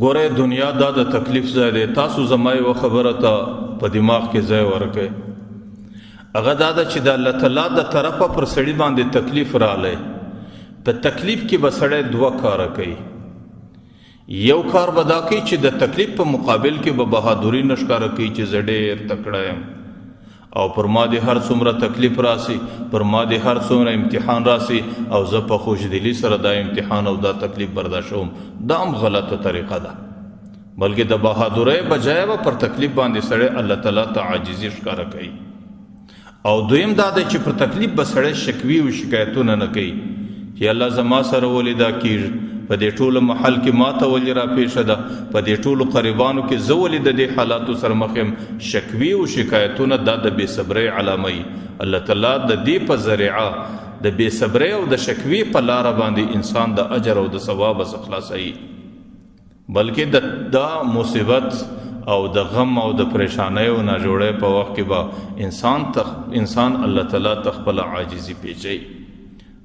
ګوره دنیا دا د تکلیف ځای دی. تاسو زما یوه خبره ته په دماغ کې ځای ورکئ، هغه دا ده چې د الله تعالی د طرفه پر سړي باندې تکلیف رالی. په تکلیف کې به سړی دوه کاره کوي. یو کار به دا کوي چې د تکلیف په مقابل کې به بهادري نه ښکاره کوي چې زه ډېر تکړه یم او پر ما دې هر څومره تکلیف راسي، پر ما دې هر څومره امتحان راسي او زه په خوشدلي سره دا امتحان او دا تکلیف برداشتوم. دا هم غلطه طریقه ده. بلکې د بهادرۍ بجای به پر تکلیف باندې سړی الله تعالی ته عاجزي ښکاره کوي. او دویم دا دی چې پر تکلیف به سړی شکوي او شکایتونه نه کوي چې الله زما سره ولې دا کېږي، په دې ټولو محل کې ما ته ولې را پیښه ده، په دې ټولو قریبانو کې زه ولې د دې حالاتو سره مخ یم. شکوي او شکایتونه دا د بې صبرۍ علامه وي. الله تعالی د دې په ذریعه د بې صبرۍ او د شکوي په لاره باندې انسان د اجر او د ثواب څخه خلاصوي. بلکې دا مصیبت او د غم او د پریشانۍ او ناجوړۍ په وخت کې به انسان الله تعالی ته خپله عاجزي پیچي.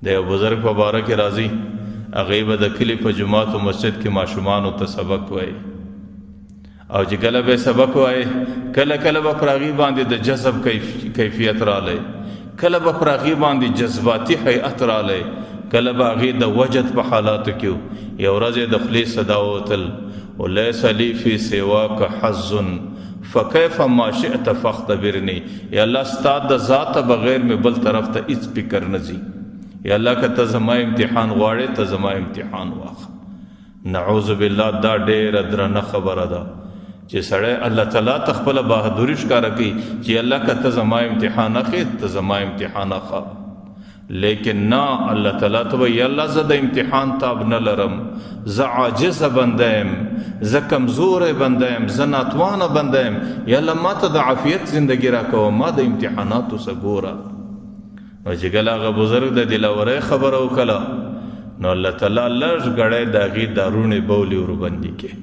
د یو بزرګ په باره کې راځي، هغې به د کلي په جومات و مسجد کې ماشومانو ته سبق وایي، او چې کله به سبق وایي کله کله به پر هغې باندې د جذب کیفیت رالی، کله به پر هغې باندې جذباتي هیئت رالی، کله به هغې د وجد په حالاتو کې یو ورځ یې د خولې صدا ووتل، ولیس لی فی سواک حظ فکیف ما شئت فاختبرنی. یا الله ستا د ذاته بغیر مې بل طرف ته هیڅ فکر نه ځي. یا الله که ته زما امتحان غواړې ته زما امتحان واخله. نعوذ بالله دا ډېره درنه خبره ده چې سړی الله تعالی ته خپله بهادري ښکاره کوي چې الله که ته زما امتحان اخلې ته زما امتحان اخله. لیکن نه، الله تعالی ته وایي یا الله زه د امتحان تاب نه لرم، زه عاجزه بنده یم، زه کمزوری بنده یم، زه ناتوانه بنده یم. یا الله ما ته د عافیت زندګي راکوه، ما د امتحاناتو څه ګوره. نو چې کله هغه بزرګ د دلاورۍ خبره وکړه نو الله تعالی لږ ګړی د هغې دارونې بولې وربندي کړې.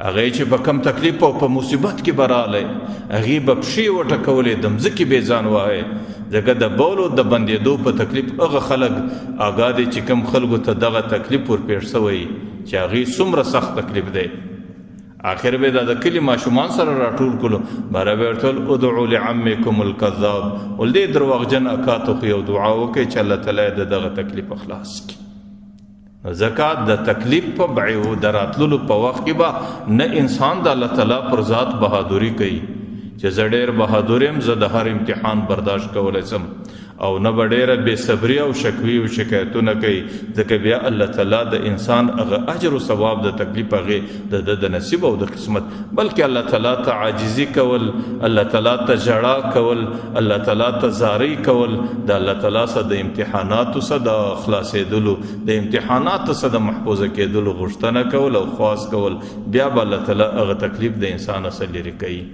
هغې چې په کم تکلیف او په مصیبت کې به رالی، هغې به پښې وټکولې، د مځکې بې ځان وایې. ځکه د بولو د بندېدو په تکلیف هغه خلک آګاه دي چې کوم خلکو ته دغه تکلیف ورپېښ شوی چې هغې څومره سخت تکلیف دی. آخر به دا د کلي ماشومان سره راټول کړلو، باره به ورته ویل ادعو لعمکم الکذاب، ول دې دروغجن اکا ته خو یو دعا وکړئ چې الله تعالی د دغه تکلیف خلاص کړي. ځکه د تکلیف په د راتللو په وخت کې به نه انسان د الله تعالی پر ذات بهادري کوي چې زه ډېر بهادر یم، زه د هر امتحان برداشت کولی شم، او نه به ډېره بې صبري او شکوي او شکایتونه کوي. ځکه بیا الله تعالی د انسان هغه اجر او ثواب د تکلیف هغې د نصیب او د قسمت، بلکې الله تعالی ته عاجزي کول، الله تعالی ته ژړا کول، الله تعالی ته زارۍ کول، د الله تعالی څخه د امتحاناتو څخه د خلاصېدلو، د امتحاناتو څخه د محفوظه کېدلو غوښتنه کول او خواست کول، بیا به الله تعالی هغه تکلیف د انسان څخه لرې کوي.